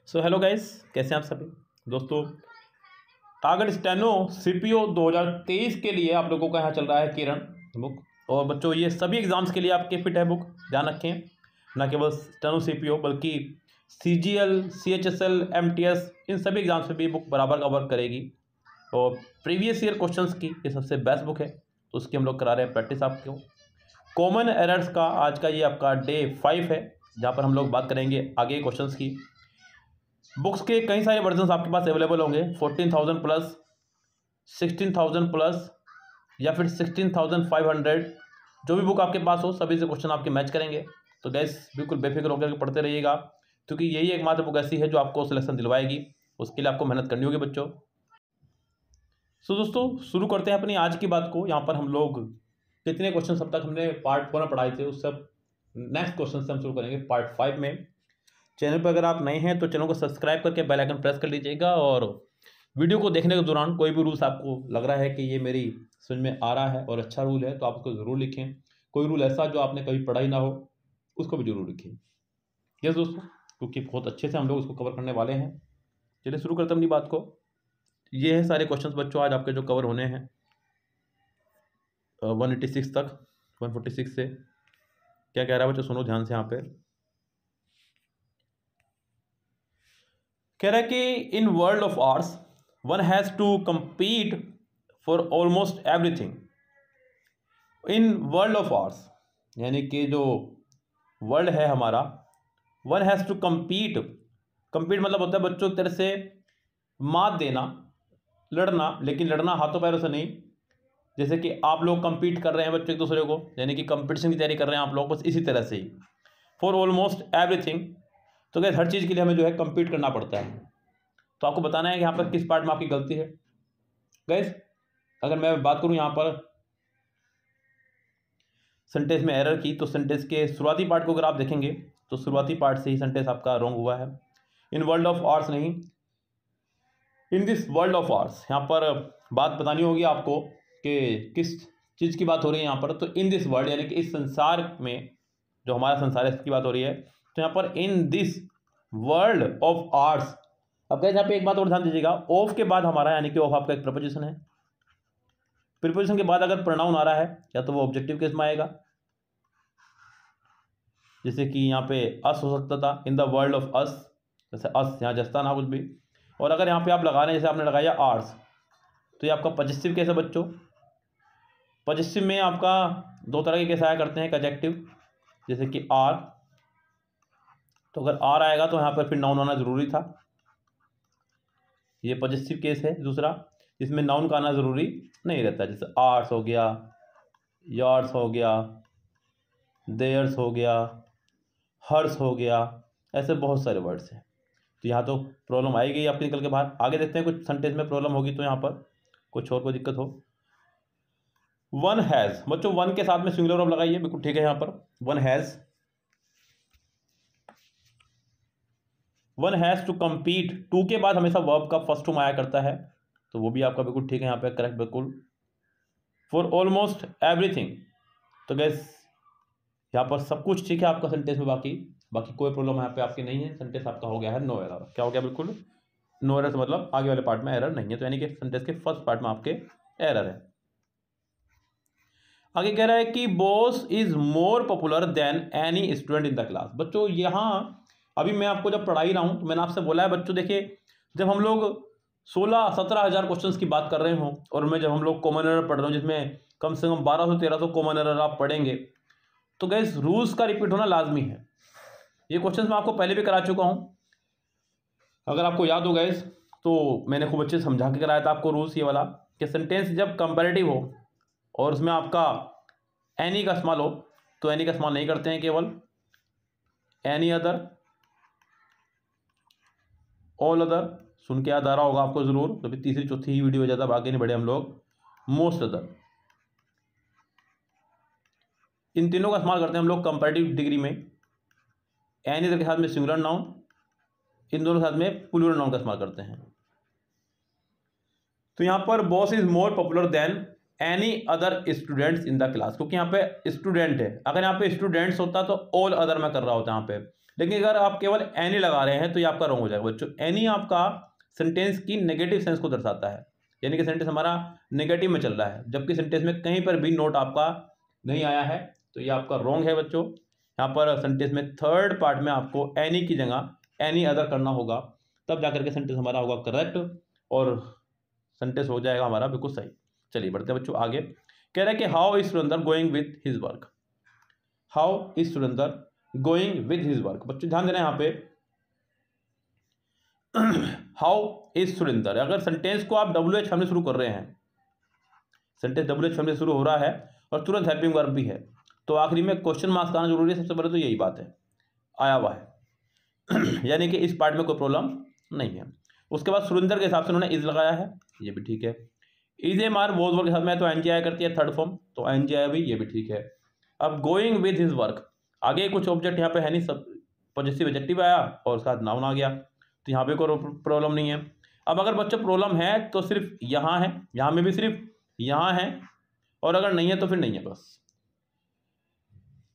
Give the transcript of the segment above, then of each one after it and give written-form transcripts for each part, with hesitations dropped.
So hello guys, कैसे हैं आप सभी दोस्तों। टारगेट स्टेनो सीपीओ 2023 के लिए आप लोगों का यहाँ चल रहा है किरण बुक। और बच्चों ये सभी एग्जाम्स के लिए आपके फिट है बुक, ध्यान रखें। ना केवल स्टेनो सीपीओ बल्कि सीजीएल, सीएचएसएल, एमटीएस, इन सभी एग्जाम्स में भी बुक बराबर का वर्क करेगी। और प्रीवियस ईयर क्वेश्चंस की ये सबसे बेस्ट बुक है, तो उसकी हम लोग करा रहे हैं प्रैक्टिस आपको। कॉमन एरर्स का आज का ये आपका डे 5 है, जहाँ पर हम लोग बात करेंगे आगे क्वेश्चंस की। बुक्स के कई सारे वर्जन्स आपके पास अवेलेबल होंगे, 14,000 प्लस, 16,000 प्लस या फिर 16,500। जो भी बुक आपके पास हो सभी से क्वेश्चन आपके मैच करेंगे। तो गैस बिल्कुल बेफिक्र होकर पढ़ते रहिएगा, क्योंकि यही एकमात्र बुक ऐसी है जो आपको सिलेक्शन दिलवाएगी। उसके लिए आपको मेहनत करनी होगी बच्चों। सो दोस्तों शुरू करते हैं अपनी आज की बात को। यहाँ पर हम लोग कितने क्वेश्चन अब तक हमने पार्ट 4 में पढ़ाए थे, उस सब नेक्स्ट क्वेश्चन से हम शुरू करेंगे पार्ट 5 में। चैनल पर अगर आप नए हैं तो चैनल को सब्सक्राइब करके बेल आइकन प्रेस कर लीजिएगा। और वीडियो को देखने के दौरान कोई भी रूल्स आपको लग रहा है कि ये मेरी समझ में आ रहा है और अच्छा रूल है तो आप उसको ज़रूर लिखें। कोई रूल ऐसा जो आपने कभी पढ़ा ही ना हो उसको भी जरूर लिखें। यस दोस्तों, क्योंकि बहुत अच्छे से हम लोग उसको कवर करने वाले हैं। चलिए शुरू करते हैं अपनी बात को। ये है सारे क्वेश्चन बच्चों आज आपके जो कवर होने हैं 186 तक, 146 से। क्या कह रहा है बच्चों, सुनो ध्यान से। यहाँ पे कह रहा है कि in world of arts one has to compete for almost everything. In world of arts यानी कि जो वर्ल्ड है हमारा, वन हैज़ टू compete मतलब होता है बच्चों एक तरह से मात देना, लड़ना, लेकिन लड़ना हाथों पैरों से नहीं। जैसे कि आप लोग compete कर रहे हैं बच्चों एक दूसरे को, यानी कि कंपटीशन की तैयारी कर रहे हैं आप लोग, बस इसी तरह से ही फॉर ऑलमोस्ट एवरीथिंग। तो गैस हर चीज़ के लिए हमें जो है compete करना पड़ता है। तो आपको बताना है कि यहाँ पर किस पार्ट में आपकी गलती है। गैस अगर मैं बात करूँ यहाँ पर सेंटेंस में एरर की, तो सेंटेंस के शुरुआती पार्ट को अगर आप देखेंगे तो शुरुआती पार्ट से ही सेंटेंस आपका रॉन्ग हुआ है। इन वर्ल्ड ऑफ आर्ट्स नहीं, in this world of arts. यहाँ पर बात बतानी होगी आपको कि किस चीज़ की बात हो रही है यहाँ पर। तो इन दिस वर्ल्ड यानी कि इस संसार में, जो हमारा संसार है इसकी बात हो रही है। तो यहाँ पर in this world of arts. अब गैस यहाँ पे एक बात और ध्यान दीजिएगा, ऑफ के बाद हमारा यानी कि ऑफ आपका एक प्रपोजिशन है। प्रीपोजिशन के बाद अगर प्रोनाउन आ रहा है या तो वो ऑब्जेक्टिव केस में आएगा, जैसे कि यहाँ पे अस हो सकता था, in the world of us, जैसे अस यहाँ जस्ता ना कुछ भी। और अगर यहाँ पे आप लगा रहे हैं जैसे आपने लगाया आर्ट्स, तो ये आपका पॉजिटिव केस है बच्चों। पॉजिटिव में आपका दो तरह के केस आया करते हैं, एक एडजेक्टिव जैसे कि आर। तो अगर आर आएगा तो यहाँ पर फिर नाउन आना जरूरी था, ये पॉजिटिव केस है। दूसरा जिसमें नाउन का आना ज़रूरी नहीं रहता, जैसे आर्ट्स हो गया, यार्ड्स हो गया, देयर्स हो गया, हर्स हो गया, ऐसे बहुत सारे वर्ड्स हैं। तो यहाँ तो प्रॉब्लम आएगी आपके निकल के बाहर। आगे देखते हैं कुछ सेंटेंस में प्रॉब्लम होगी तो यहाँ पर कुछ और कोई दिक्कत हो। वन हैज़ बच्चों, वन के साथ में सिंगुलर वर्ब लगाइए, बिल्कुल ठीक है। यहाँ पर one has, one has to compete। To के बाद हमेशा वर्ब का फर्स्ट फॉर्म आया करता है, तो वो भी आपका बिल्कुल ठीक है यहाँ पे, करेक्ट बिल्कुल। फॉर ऑलमोस्ट एवरीथिंग, तो गैस यहाँ पर सब कुछ ठीक है आपका सेंटेंस में। बाकी कोई प्रॉब्लम यहाँ पे आपकी नहीं है। सेंटेंस आपका हो गया है नो एरर। क्या हो गया, बिल्कुल नो एरर, मतलब आगे वाले पार्ट में एरर नहीं है। तो यानी कि सेंटेंस के फर्स्ट पार्ट में आपके एरर है। आगे कह रहा है कि boss is more popular than any student in the class. बच्चों यहाँ अभी मैं आपको जब पढ़ाई रहा हूँ तो मैंने आपसे बोला है बच्चों, देखिए जब हम लोग 16-17 हज़ार क्वेश्चंस की बात कर रहे हों और मैं जब हम लोग कॉमन एरर पढ़ रहे हो जिसमें कम से कम 1200-1300 कॉमन एरर आप पढ़ेंगे, तो गैस रूल्स का रिपीट होना लाजमी है। ये क्वेश्चंस मैं आपको पहले भी करा चुका हूँ, अगर आपको याद हो गैस, तो मैंने खूब अच्छे से समझा के कराया था आपको रूल्स ये वाला, कि सेंटेंस जब कंपैरेटिव हो और उसमें आपका एनी का इस्तेमाल हो, तो एनी का इस्तेमाल नहीं करते हैं, केवल एनी अदर, ऑल अदर। सुन के याद आ रहा होगा आपको ज़रूर, तो फिर तीसरी चौथी ही वीडियो हो जाता, आगे नहीं बढ़े हम लोग। मोस्ट अदर, इन तीनों का इस्तेमाल करते हैं हम लोग कंपैरेटिव डिग्री में। एनी अदर के साथ में सिंगुलर नाउन, इन दोनों के साथ में प्लूरल नाउन का इस्तेमाल करते हैं। तो यहाँ पर boss is more popular than any other students in the class, क्योंकि यहाँ पे स्टूडेंट है, अगर यहाँ पे स्टूडेंट्स होता तो ऑल अदर में कर रहा होता यहाँ पे, लेकिन अगर आप केवल एनी लगा रहे हैं तो ये आपका रॉन्ग हो जाएगा बच्चों। एनी आपका सेंटेंस की नेगेटिव सेंस को दर्शाता है, यानी कि सेंटेंस हमारा नेगेटिव में चल रहा है, जबकि सेंटेंस में कहीं पर भी नोट आपका नहीं आया है, तो ये आपका रॉन्ग है बच्चों। यहाँ पर सेंटेंस में थर्ड पार्ट में आपको एनी की जगह एनी अदर करना होगा, तब जाकर के सेंटेंस हमारा होगा करेक्ट और सेंटेंस हो जाएगा हमारा बिल्कुल सही। चलिए बढ़ते हैं बच्चों आगे। कह रहे हैं कि how is Surendra going with his work. How is Surendra going with his work, बच्चों ध्यान देना यहाँ पे हाउ इज सुरेंद्र, अगर सेंटेंस को आप WH फैमिली शुरू कर रहे हैं, सेंटेंस WH फैमिली शुरू हो रहा है और तुरंत हेल्पिंग वर्ब भी है, तो आखिरी में क्वेश्चन मार्क्स आना जरूरी है। सबसे पहले तो यही बात है, आया हुआ है यानी कि इस पार्ट में कोई प्रॉब्लम नहीं है। उसके बाद सुरेंद्र के हिसाब से उन्होंने इज लगाया है, ये भी ठीक है। Is am are was verb के साथ में तो NG आया करती है थर्ड फॉर्म, तो NG आया भी, ये भी ठीक है। अब गोइंग विद हिज वर्क, आगे कुछ ऑब्जेक्ट यहाँ पे है नहीं, सब पॉजिटिव एडजेक्टिव आया और उसके साथ नाउन आ गया, तो यहाँ पे कोई प्रॉब्लम नहीं है। अब अगर बच्चों प्रॉब्लम है तो सिर्फ यहाँ है, यहाँ में भी सिर्फ यहाँ है, और अगर नहीं है तो फिर नहीं है बस।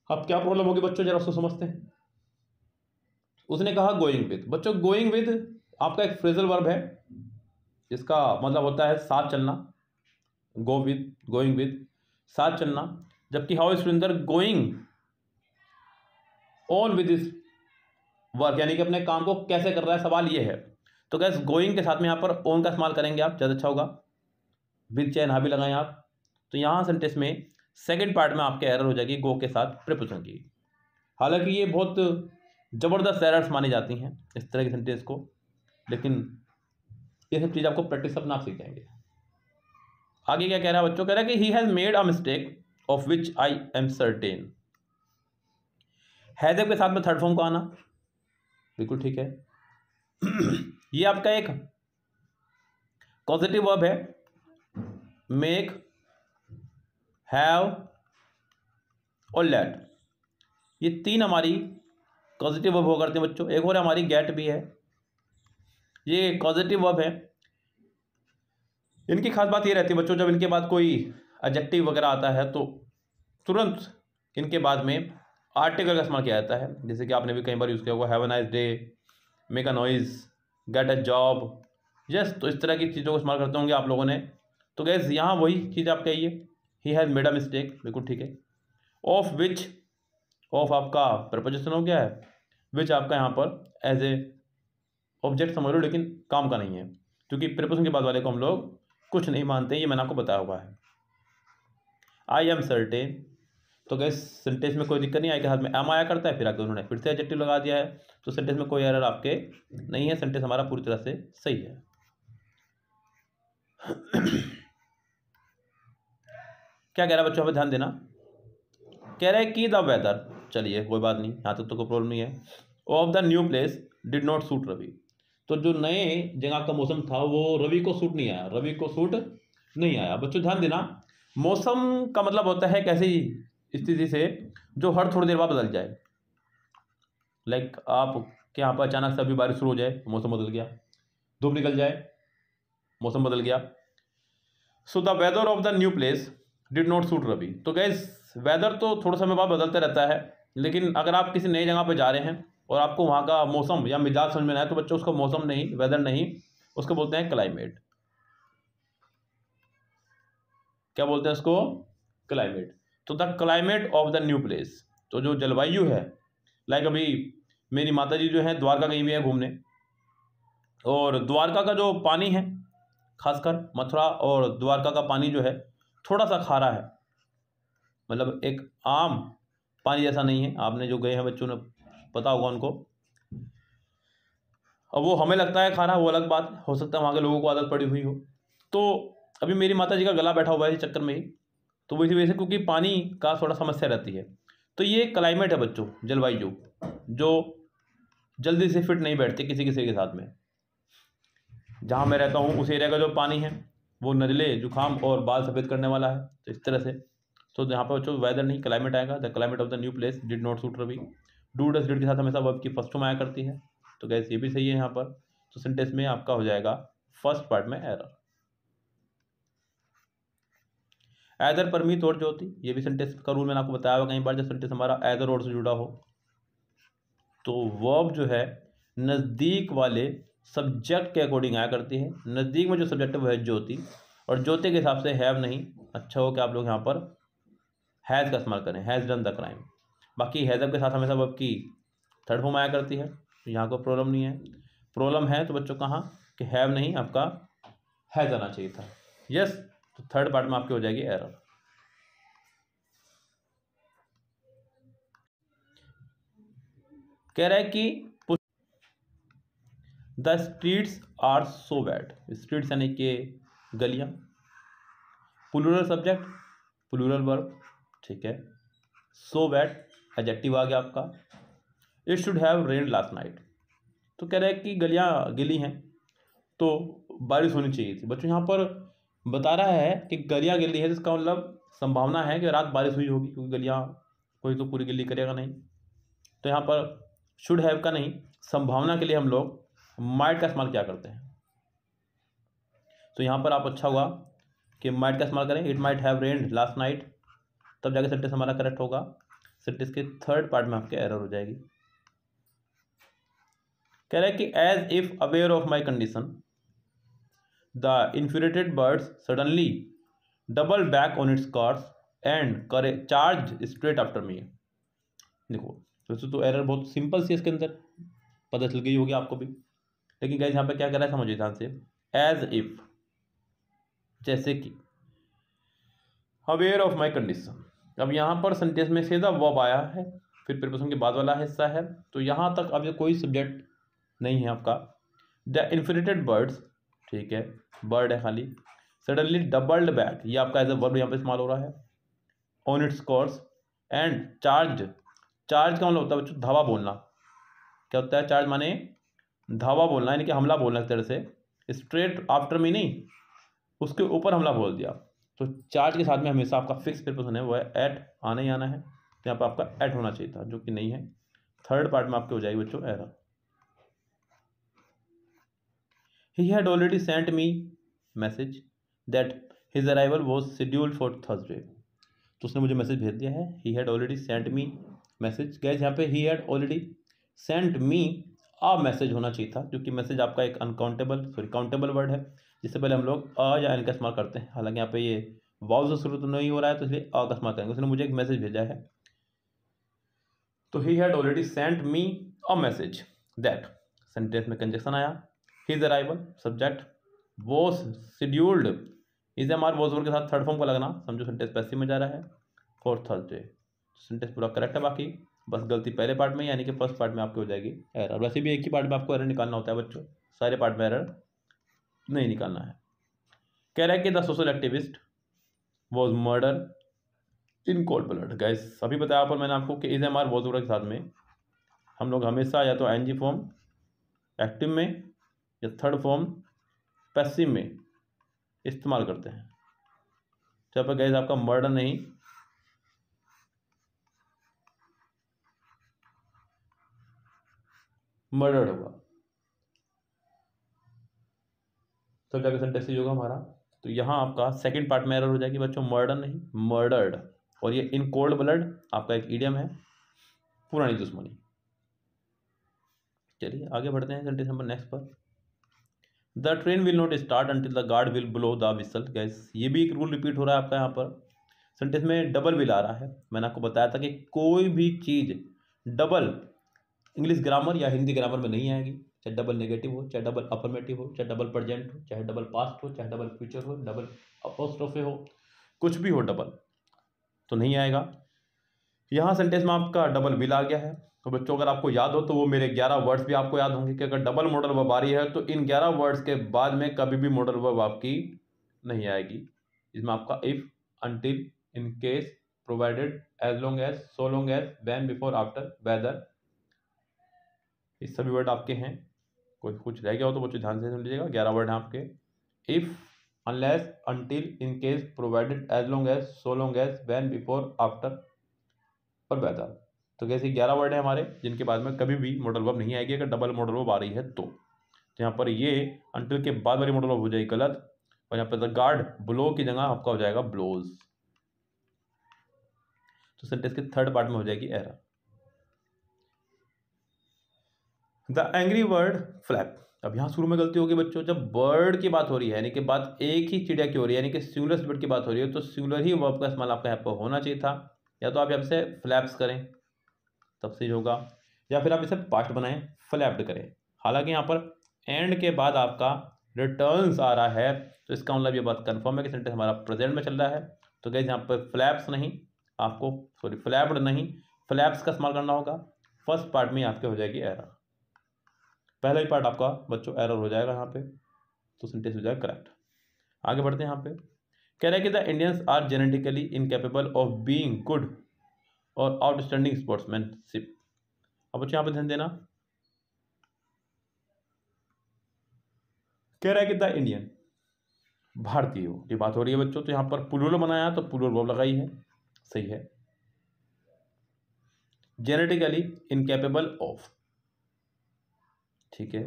अब क्या प्रॉब्लम होगी बच्चों, जरा उसको समझते हैं। उसने कहा गोइंग विद, बच्चों गोइंग विद आपका एक फ्रेजल वर्ब है, जिसका मतलब होता है साथ चलना, गो विद, गोइंग विद साथ चलना, जबकि how is Surendra going on with this work, यानी कि अपने काम को कैसे कर रहा है, सवाल ये है। तो गैस गोइंग के साथ में यहाँ पर ऑन का इस्तेमाल करेंगे आप, ज़्यादा अच्छा होगा। विद चाहे ना भी लगाएं आप, तो यहाँ सेंटेंस में सेकंड पार्ट में आपके एरर हो जाएगी गो के साथ प्रीपोजिशन की। हालांकि ये बहुत ज़बरदस्त एरर्स मानी जाती हैं इस तरह के सेंटेंस को, लेकिन ये सब चीज़ आपको प्रैक्टिस अपना सीख जाएंगे। आगे क्या कह रहा है बच्चों, कह रहा है कि he has made a mistake of which I am certain. Has के साथ में थर्ड फॉर्म को आना बिल्कुल ठीक है। ये आपका एक पॉजिटिव वर्ब है, मेक, हैव और लेट, ये तीन हमारी पॉजिटिव वर्ब हुआ करते हैं बच्चों। एक और हमारी गेट भी है, ये पॉजिटिव वर्ब है। इनकी खास बात ये रहती है बच्चों, जब इनके बाद कोई एडजेक्टिव वगैरह आता है तो तुरंत इनके बाद में आर्टिकल का इस्तेमाल किया जाता है, जैसे कि आपने भी कई बार यूज़ किया होगा, have a nice day, make a noise, get a job, yes, तो इस तरह की चीज़ों को इस्तेमाल करते होंगे आप लोगों ने। तो गैस यहाँ वही चीज़ आप कहिए, he has made a mistake, बिल्कुल ठीक है। ऑफ विच, ऑफ आपका प्रपोजिशन हो गया है, विच आपका यहाँ पर एज ए ऑब्जेक्ट समझ लो, लेकिन काम का नहीं है, क्योंकि प्रपोजिशन के बाद वाले को हम लोग कुछ नहीं मानते, ये मैंने आपको बताया हुआ है। आई एम सर्टेन, तो गैस सेंटेंस में कोई दिक्कत नहीं, आई के साथ में एम आया करता है, फिर आगे उन्होंने फिर से एडजेक्टिव लगा दिया है, तो सेंटेंस में कोई एरर आपके नहीं है, सेंटेंस हमारा पूरी तरह से सही है। क्या कह रहा है बच्चों, पे ध्यान देना। कह रहा है कि द वेदर, चलिए कोई बात नहीं, यहाँ तक तो कोई प्रॉब्लम नहीं है। Of the new place did not suit Ravi, तो जो नए जगह का मौसम था वो रवि को सूट नहीं आया, रवि को सूट नहीं आया। बच्चों ध्यान देना, मौसम का मतलब होता है कैसी स्थिति से जो हर थोड़ी देर बाद बदल जाए। लाइक आप के यहाँ पर अचानक से अभी बारिश शुरू हो जाए, मौसम बदल गया, धूप निकल जाए, मौसम बदल गया। So the weather of the new place did not suit Ravi, तो गैस वेदर तो थोड़ा समय बाद बदलता रहता है, लेकिन अगर आप किसी नई जगह पर जा रहे हैं और आपको वहाँ का मौसम या मिजाज समझ में ना आए, तो बच्चों उसको मौसम नहीं, वेदर नहीं, उसको बोलते हैं क्लाइमेट। क्या बोलते हैं उसको, क्लाइमेट। तो the climate of the new place, तो जो जलवायु है, लाइक अभी मेरी माता जी जो है द्वारका गई हुई है घूमने, और द्वारका का जो पानी है, खासकर मथुरा और द्वारका का पानी जो है थोड़ा सा खारा है, मतलब एक आम पानी जैसा नहीं है। आपने जो गए हैं बच्चों ने पता होगा उनको, अब वो हमें लगता है खारा, वो अलग बात, हो सकता है वहाँ के लोगों को आदत पड़ी हुई हो। तो अभी मेरी माता जी का गला बैठा हुआ है इस चक्कर में ही, तो इसी वजह से, क्योंकि पानी का थोड़ा समस्या रहती है। तो ये क्लाइमेट है बच्चों, जलवायु, जो जल्दी से फिट नहीं बैठती किसी किसी के साथ में। जहाँ मैं रहता हूँ उस एरिया का जो पानी है वो नज़ले, जुकाम और बाल सफ़ेद करने वाला है, तो इस तरह से। तो यहाँ पर बच्चों वेदर नहीं, क्लाइमेट आएगा। The climate of the new place did not suit Ravi. Do does did के साथ हमेशा वर्ब की फर्स्ट फॉर्म आया करती है, तो गैस ये भी सही है यहाँ पर। तो सेंटेंस में आपका हो जाएगा फर्स्ट पार्ट में एरर। एदर परमीत और जो होती, ये भी सेंटेंस का रूल मैंने आपको बताया हुआ कहीं बार, जब सेंटेंस हमारा एदर और से जुड़ा हो तो वर्ब जो है नज़दीक वाले सब्जेक्ट के अकॉर्डिंग आया करती है। नज़दीक में जो सब्जेक्ट है वो है ज्योति, और ज्योति के हिसाब से हैव नहीं, अच्छा हो कि आप लोग यहाँ पर हैज़ का इस्तेमाल करें, हैज़ डन द क्राइम। बाकी हैज़अप के साथ हमेशा वर्ब की थर्ड फॉर्म आया करती है, तो यहाँ को प्रॉब्लम नहीं है। प्रॉब्लम है तो बच्चों कहाँ कि हैव नहीं, आपका हैज़ आना चाहिए था। यस, तो थर्ड पार्ट में आपकी हो जाएगी एरर। कह रहा है कि the streets are so bad, streets यानी कि गलियां, प्लूरल सब्जेक्ट प्लूरल वर्ब, ठीक है। सो बैड एडजेक्टिव आ गया आपका। It should have rain last night, तो कह रहा है कि गलियां गिली हैं तो बारिश होनी चाहिए थी। बच्चों यहाँ पर बता रहा है कि गलियां गिली है, जिसका मतलब संभावना है कि रात बारिश हुई होगी, क्योंकि गलियां कोई तो पूरी गिल्ली करेगा नहीं। तो यहाँ पर शुड हैव का नहीं, संभावना के लिए हम लोग माइट का इस्तेमाल क्या करते हैं। तो यहाँ पर आप अच्छा हुआ कि माइट का इस्तेमाल करें, it might have rained last night, तब जाके सेंटेंस हमारा करेक्ट होगा। सेंटेंस के थर्ड पार्ट में आपके एरर हो जाएगी। कह रहा है कि as if aware of my condition the infuriated birds suddenly double back on its course and करे चार्ज स्ट्रेट आफ्टर मी। देखो वैसे तो एरर बहुत सिंपल सी इसके अंदर पता चल गई होगी आपको भी, लेकिन गाइस यहाँ पे क्या कर रहा है समझिए ध्यान से। एज इफ, जैसे कि, अवेयर ऑफ माई कंडीशन। अब यहाँ पर सेंटेंस में सीधा वर्ब आया है, फिर प्रीपोजिशन के बाद वाला हिस्सा है, तो यहाँ तक अब कोई सब्जेक्ट नहीं है आपका। द इन्फिनिटेड बर्ड्स, ठीक है, बर्ड है खाली। सडनली डबल्ड बैक, ये आपका एज अ वर्ब यहाँ पे इस्तेमाल हो रहा है। On its course and charge, charge का मतलब होता है बच्चों धावा बोलना। क्या होता है चार्ज माने धावा बोलना, यानी कि हमला बोलना एक तरह से। स्ट्रेट आफ्टर मी नहीं, उसके ऊपर हमला बोल दिया। तो चार्ज के साथ में हमेशा आपका फिक्स प्रीपोजिशन है वो है एट, आना ही आना है, तो यहाँ पर आपका एट होना चाहिए था, जो कि नहीं है। थर्ड पार्ट में आपके हो जाएगी बच्चों error. He had already sent me message that his arrival was scheduled for Thursday, तो उसने मुझे मैसेज भेज दिया है। ही had already sent me message, gas यहाँ पे ही had already sent me a message होना चाहिए था, क्योंकि मैसेज आपका एक काउंटेबल वर्ड है, जिससे पहले हम लोग अ या एन का इस्तेमाल करते हैं। हालांकि यहाँ पे ये वाव से शुरू तो नहीं हो रहा है, तो इसलिए अ का इस्तेमाल करेंगे। उसने मुझे एक मैसेज भेजा है, तो he had already sent me a message that, sentence में कंजक्शन आया। His arrival subject, was scheduled, is am are was verb के साथ थर्ड फॉर्म का लगना, समझो सेंटेंस पैसिव में जा रहा है, फॉर थर्सडे। सेंटेंस पूरा करेक्ट है, बाकी बस गलती पहले पार्ट में यानी कि फर्स्ट पार्ट में आपकी हो जाएगी एरर। वैसे भी एक ही पार्ट में आपको एरर निकालना होता है बच्चों, सारे पार्ट में एरर नहीं निकालना है। कह रहा है कि the social activist was murder in cold blood. Guys अभी बताया पर मैंने आपको कि is am are was verb के साथ में हम लोग हमेशा या तो एनजी फॉर्म एक्टिव में या थर्ड फॉर्म पैसिव में इस्तेमाल करते हैं। जहाँ पर गाइस आपका मर्डर नहीं, मर्डर्ड होगा, तब जाकर सेंटेंस होगा हमारा। तो यहाँ आपका सेकंड पार्ट में एरर हो जाएगी बच्चों, मर्डर नहीं मर्डर्ड। और ये इन कोल्ड ब्लड आपका एक इडियम है, पुरानी दुश्मनी। चलिए आगे बढ़ते हैं सेंटेंस नंबर नेक्स्ट पर। The train will not start until the guard will blow the whistle. Gas ये भी एक रूल रिपीट हो रहा है आपका यहाँ पर। सेंटेंस में डबल विल आ रहा है। मैंने आपको बताया था कि कोई भी चीज़ डबल इंग्लिश ग्रामर या हिंदी ग्रामर में नहीं आएगी, चाहे डबल नेगेटिव हो, चाहे डबल अफर्मेटिव हो, चाहे डबल प्रेजेंट हो, चाहे डबल पास्ट हो, चाहे डबल फ्यूचर हो, डबल अपोस्ट्रोफे हो, कुछ भी हो डबल तो नहीं आएगा। यहाँ सेंटेंस में आपका डबल विल आ गया है। तो बच्चों अगर आपको याद हो तो वो मेरे 11 वर्ड्स भी आपको याद होंगे कि अगर डबल मॉडल वर्ब आ रही है तो इन 11 वर्ड्स के बाद में कभी भी मॉडल वर्ब आपकी नहीं आएगी। इसमें आपका if, until, in case, provided, as long as, so long as, when, before, after, whether, ये सभी वर्ड आपके हैं। कोई कुछ रह गया हो तो बच्चों ध्यान से सुन लीजिएगा। 11 वर्ड हैं आपके, if, unless, until, in case, provided, as long as, so long as, when, before, after और वेदर। तो कैसे 11 वर्ड है हमारे जिनके बाद में कभी भी मॉडल वर्ब नहीं आएगी अगर डबल मॉडल वर्ब आ रही है तो। यहाँ पर ये अनटिल के बाद वाली मॉडल वर्ब हो जाएगी गलत, और यहाँ पर द गार्ड ब्लो की जगह आपका हो जाएगा ब्लोज। तो सेंटेंस के थर्ड पार्ट में हो जाएगी error. The angry bird flap. अब यहाँ शुरू में गलती होगी बच्चों, जब बर्ड की बात हो रही है यानी कि बात एक ही चिड़िया की हो रही है यानी कि सिंगुलर बर्ड की बात हो रही है, तो सिंगुलर ही वर्ब का इस्तेमाल आपका यहाँ पर होना चाहिए था। या तो आप यहाँ से फ्लैप्स करें तब सही होगा, या फिर आप इसे पास्ट बनाएं फ्लैप्ड करें। हालांकि यहाँ पर एंड के बाद आपका रिटर्न्स आ रहा है, तो इसका मतलब ये बात कंफर्म है कि सेंटेंस हमारा प्रेजेंट में चल रहा है। तो गाइस यहाँ पर फ्लैप्स नहीं, आपको सॉरी फ्लैप्ड नहीं, फ्लैप्स का इस्तेमाल करना होगा। फर्स्ट पार्ट में आपके हो जाएगी एरर, पहला ही पार्ट आपका बच्चों एरर हो जाएगा यहाँ पे, तो सेंटेंस हो जाएगा करेक्ट। आगे बढ़ते हैं। यहाँ पे कह रहा है कि the Indians are genetically incapable of being good और आउटस्टैंडिंग स्पोर्ट्समैनशिप। अब बच्चों यहाँ पे ध्यान देना, कह रहा है कि द इंडियन भारतीय की बात हो रही है बच्चों, तो यहाँ पर प्लूरल बनाया तो प्लूरल वर्ब लगाई है, सही है। जेनेटिकली इनकेपेबल ऑफ, ठीक है।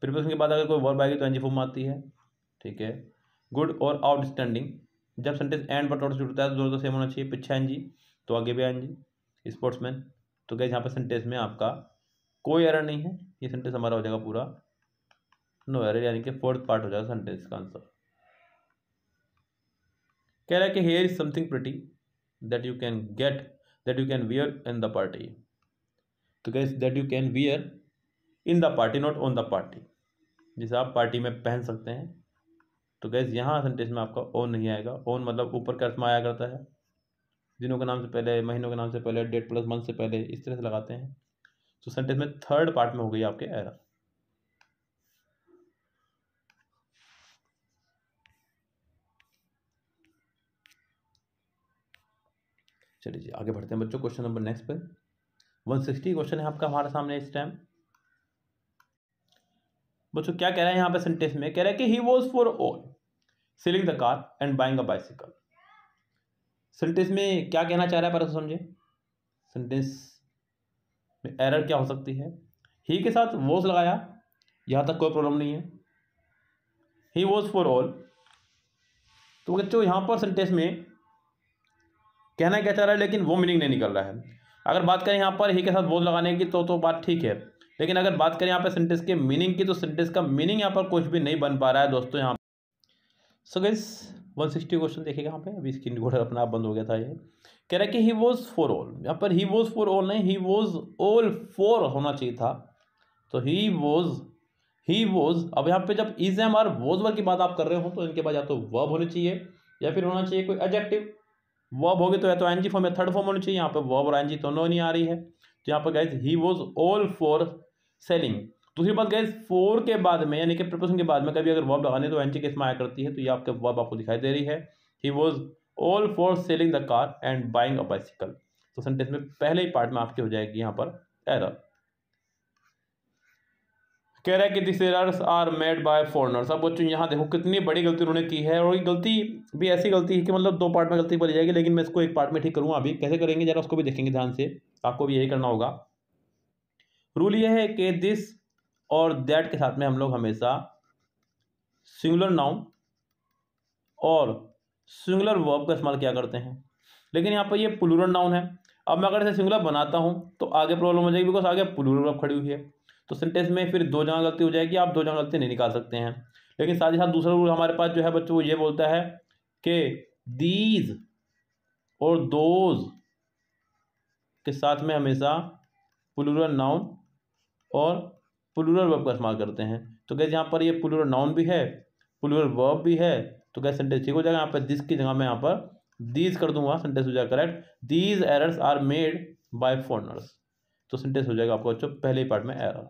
प्रीपोजिशन के बाद अगर कोई वर्ब आएगी तो एनजी फॉर्म आती है, ठीक है। गुड और आउटस्टैंडिंग, जब सेंटेंस एंड पर टॉट जुड़ता है तो दोनों तो सेम होना चाहिए, पीछे एनजी तो आगे भी एनजी। स्पोर्ट्समैन, तो गाइस यहाँ पर सेंटेंस में आपका कोई एरर नहीं है, ये सेंटेंस हमारा हो जाएगा पूरा नो एरर, यानी कि फोर्थ पार्ट हो जाएगा सेंटेंस का आंसर। कह रहा है कि here is something pretty that you can get that you can wear in the party. तो guys that you can wear in the party, not on the party, जिसे आप पार्टी में पहन सकते हैं। तो गाइस यहाँ सेंटेंस में आपका ऑन नहीं आएगा, ऑन मतलब ऊपर का अर्थ में आया करता है, दिनों के नाम से पहले, महीनों के नाम से पहले, डेट प्लस मंथ से पहले, इस तरह से लगाते हैं। तो सेंटेंस में थर्ड पार्ट में हो गई आपके एरर। चलिए जी आगे बढ़ते हैं बच्चों, क्वेश्चन नंबर नेक्स्ट पे 160 क्वेश्चन है आपका हमारे सामने इस टाइम। बच्चों क्या कह रहा है यहाँ पे सेंटेंस में, कह रहा है कि he was for all selling the car and buying a bicycle. Sentence में क्या कहना चाह रहा है पर समझे, सेंटेंस में एरर क्या हो सकती है। ही के साथ वॉज लगाया, यहाँ तक कोई प्रॉब्लम नहीं है, ही वॉज फॉर ऑल। तो बच्चों यहाँ पर सेंटेंस में कहना क्या चाह रहा है लेकिन वो मीनिंग नहीं निकल रहा है। अगर बात करें यहाँ पर ही के साथ वॉज लगाने की तो बात ठीक है, लेकिन अगर बात करें यहाँ पर सेंटेंस के मीनिंग की, तो सेंटेंस का मीनिंग यहाँ पर कुछ भी नहीं बन पा रहा है दोस्तों यहाँ। सो गाइस 160 क्वेश्चन देखिएगा यहाँ पे, अभी स्क्रीन रिकॉर्डर अपना आप बंद हो गया था। ये कह रहा है कि ही वॉज फॉर ऑल, यहाँ पर ही वॉज फॉर ऑल नहीं, ही वॉज ऑल फॉर होना चाहिए था। तो ही वॉज अब यहाँ पे जब is am are was verb की बात आप कर रहे हो तो इनके बाद या तो वर्ब होनी चाहिए या फिर होना चाहिए कोई एडजेक्टिव। वर्ब होगी तो या तो एनजी फॉर्म या थर्ड फॉर्म होनी चाहिए, यहाँ पे वर्ब और एनजी दोनों नहीं आ रही है। तो यहाँ पर guys he was all for selling. दूसरी बात गाइस फोर के बाद में यानी कि प्रीपोजिशन के बाद में कभी अगर वर्ब लगाने तो एनजी किस में आया करती है, तो ये आपके वर्ब आपको दिखाई दे रही है। He was all for selling the car and buying a bicycle. तो सेंटेंस में पहले ही पार्ट में आपकी हो जाएगी यहाँ पर एरर। कह रहा है कि this errors are made by foreigners. अब बच्चों यहाँ देखो कितनी बड़ी गलती उन्होंने की है, और ये गलती भी ऐसी गलती है कि मतलब दो पार्ट में गलती बोली जाएगी, लेकिन मैं इसको एक पार्ट में ठीक करूँगा। अभी कैसे करेंगे जरा उसको भी देखेंगे ध्यान से, आपको भी यही करना होगा। रूल यह है कि दिस और दैट के साथ में हम लोग हमेशा सिंगुलर नाउन और सिंगुलर वर्ब का इस्तेमाल किया करते हैं, लेकिन यहाँ पर ये प्लूरल नाउन है। अब मैं अगर इसे सिंगुलर बनाता हूँ तो आगे प्रॉब्लम हो जाएगी, बिकॉज आगे प्लूरल वर्ब खड़ी हुई है, तो सेंटेंस में फिर दो जगह गलती हो जाएगी, आप दो जगह गलती नहीं निकाल सकते हैं। लेकिन साथ ही साथ दूसरा रूल हमारे पास जो है बच्चों वो ये बोलता है कि दीज और दोज के साथ में हमेशा प्लूरल नाउन और प्लूरल वर्ब का इस्तेमाल करते हैं। तो गैस यहाँ पर ये प्लूरल नाउन भी है, प्लूरल वर्ब भी है, तो गैस सेंटेंस ठीक हो जाएगा। यहाँ पर दिस की जगह मैं यहाँ पर दीज कर दूंगा, सेंटेंस हो जाएगा correct. These errors are made by foreigners, तो सेंटेंस हो जाएगा आपको बच्चों पहले ही पार्ट में error.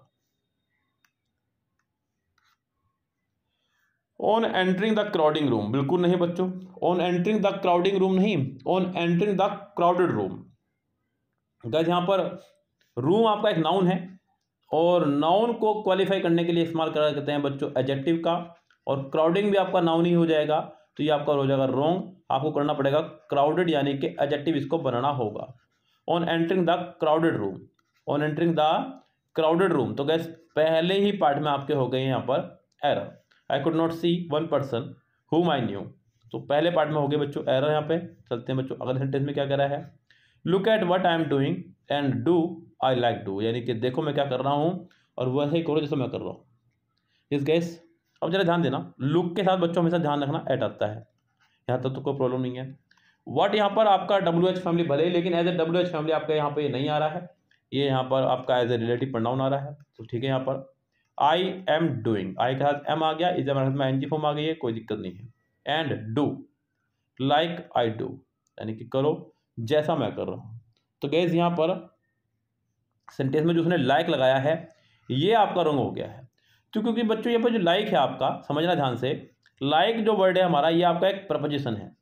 On entering the crowding room, बिल्कुल नहीं बच्चों, on entering the crowding room नहीं, on entering the crowded room. Guys यहाँ पर रूम आपका एक नाउन है, और नाउन को क्वालिफाई करने के लिए इस्तेमाल करा करते हैं बच्चों एडजेक्टिव का, और क्राउडिंग भी आपका नाउन ही हो जाएगा, तो ये आपका हो जाएगा रॉन्ग। आपको करना पड़ेगा क्राउडेड, यानी कि एडजेक्टिव इसको बनाना होगा। On entering the crowded room, on entering the crowded room, तो गैस पहले ही पार्ट में आपके हो गए यहाँ पर error. I could not see one person whom I new, तो पहले पार्ट में हो गए बच्चों एरर। यहाँ पे चलते हैं बच्चों अगले सेंटेंस में क्या कह रहा है, look at what I am doing and do I like do, यानी कि देखो मैं क्या कर रहा हूँ और वह ही करो जैसे मैं कर रहा हूँ। इस गैस अब जरा ध्यान देना, लुक के साथ बच्चों हमेशा ध्यान रखना एट आता है, यहाँ तक तो कोई प्रॉब्लम नहीं है। व्हाट यहाँ पर आपका WH फैमिली भले ही, लेकिन एज ए WH फैमिली आपका यहाँ पे नहीं आ रहा है, ये यहाँ पर आपका एज ए रिलेटिव प्रोनाउन आ रहा है। तो ठीक है, यहाँ पर आई एम डूइंग, आई के साथ एम आ गया, इस में एनजी फॉर्म आ गई है, कोई दिक्कत नहीं है। And do like I do, यानी कि करो जैसा मैं कर रहा हूँ। तो गैस यहाँ पर सेंटेंस में जो उसने लाइक लगाया है ये आपका रॉन्ग हो गया है। तो क्योंकि बच्चों यहाँ पर जो लाइक है आपका, समझना ध्यान से, लाइक जो वर्ड है हमारा ये आपका एक प्रपोजिशन है।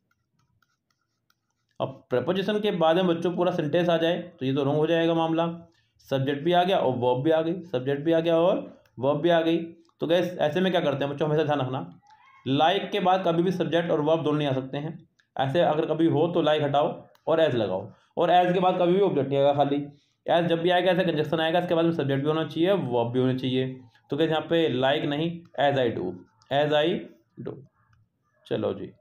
अब प्रपोजिशन के बाद में बच्चों पूरा सेंटेंस आ जाए तो ये तो रॉन्ग हो जाएगा मामला। सब्जेक्ट भी आ गया और वर्ब भी आ गई, सब्जेक्ट भी आ गया और वर्ब भी आ गई। तो गैस ऐसे में क्या करते हैं बच्चों, हमेशा ध्यान रखना, लाइक के बाद कभी भी सब्जेक्ट और वर्ब दोनों नहीं आ सकते हैं। ऐसे अगर कभी हो तो लाइक हटाओ और एज लगाओ, और एज के बाद कभी भी ऑब्जेक्ट नहीं आएगा, खाली एज जब भी आएगा ऐसे कंजक्शन आएगा, इसके बाद में सब्जेक्ट भी होना चाहिए, वर्ब भी होना चाहिए। तो गैस यहाँ पे लाइक नहीं, as I do, as I do. चलो जी।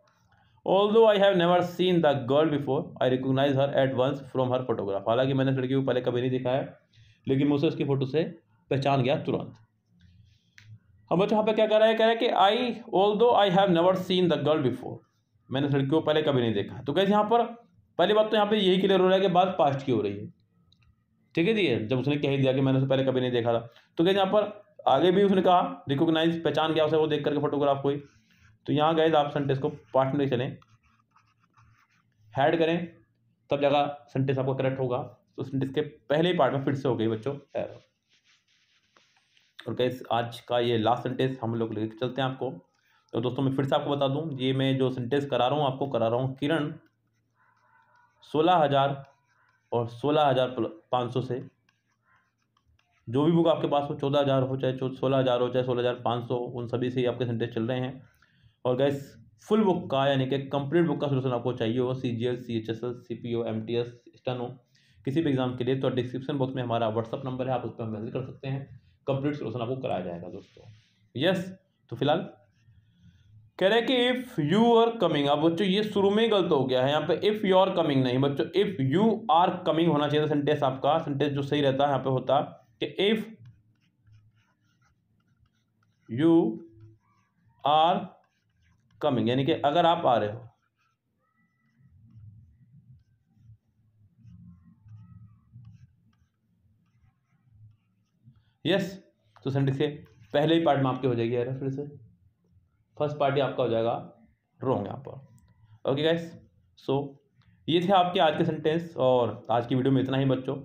Although I have never seen the girl before, I recognize her at once from her photograph. हालांकि मैंने इस लड़की को पहले कभी नहीं देखा है, लेकिन मुझे उसकी फोटो से पहचान गया तुरंत। हम बच्चों यहाँ पे क्या कह रहा है, कह रहा है कि although I have never seen the girl before, मैंने इस लड़की को पहले कभी नहीं देखा। तो कैसे यहाँ पर पहली बात तो यहाँ पे यही क्लियर हो रहा है कि बात पास्ट की हो रही है, ठीक है जी। जब उसने कह दिया कि मैंने उसे पहले कभी नहीं देखा था, तो कैसे यहाँ पर आगे भी उसने कहा रिकॉग्नाइज, पहचान गया उसे वो देख करके फोटोग्राफ कोई। तो यहाँ गए आप सेंटेंस को पार्ट में चलें, हेड करें, तब जगह सेंटेंस आपको करेक्ट होगा। तो सेंटेंस के पहले ही पार्ट में फिर से हो गई बच्चों एरर। और गाइस आज का ये लास्ट सेंटेंस हम लोग लेके चलते हैं आपको। तो दोस्तों मैं फिर से आपको बता दूं, ये मैं जो सेंटेंस करा रहा हूँ आपको करा रहा हूँ किरण 16,000 और 16,500 से। जो भी बुक आपके पास हो, 14,000 हो चाहे 16,000 हो चाहे 16,500, उन सभी से ही आपके सेंटेंस चल रहे हैं। और गाइस फुल बुक का यानी कि कंप्लीट बुक का सोल्यूशन आपको चाहिए हो, CGL, CHSL, CPO, MTS, steno, किसी भी एग्जाम के लिए, तो डिस्क्रिप्शन बॉक्स में हमारा व्हाट्सअप नंबर है, आप उस पर मैसेज कर सकते हैं, कंप्लीट सोल्यूशन आपको कराया जाएगा दोस्तों। यस, तो फिलहाल कह रहे हैं कि इफ़ यू आर कमिंग। अब बच्चों ये शुरू में ही गलत हो गया है, यहाँ पे इफ़ यू आर कमिंग नहीं बच्चों, इफ़ यू आर कमिंग होना चाहिए सेंटेंस आपका। सेंटेंस जो सही रहता है यहाँ पे होता कि इफ़ यू आर कमिंग, यानी कि अगर आप आ रहे हो। यस, तो सेंटेंस के पहले ही पार्ट में आपके हो जाएगी एरर, फिर से फर्स्ट पार्ट ही आपका हो जाएगा रॉन्ग यहाँ पर। ओके गाइस, सो ये थे आपके आज के सेंटेंस, और आज की वीडियो में इतना ही बच्चों।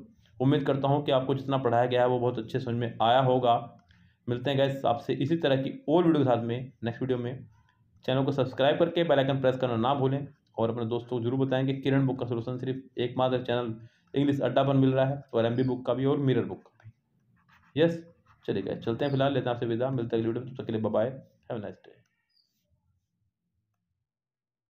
उम्मीद करता हूँ कि आपको जितना पढ़ाया गया है वो बहुत अच्छे समझ में आया होगा। मिलते हैं गाइस आपसे इसी तरह की और वीडियो के साथ में नेक्स्ट वीडियो में। चैनल को सब्सक्राइब करके बेल आइकन प्रेस करना ना भूलें, और अपने दोस्तों को जरूर बताएं कि किरण बुक का सोल्यूशन सिर्फ एकमात्र चैनल इंग्लिश अड्डा पर मिल रहा है, और MB बुक का भी और मिरर बुक का भी। यस, चलिए गाइस चलते हैं, फिलहाल लेते हैं आपसे विदा, मिलते हैं अगली वीडियो में, तब तक के लिए bye bye, have a nice day.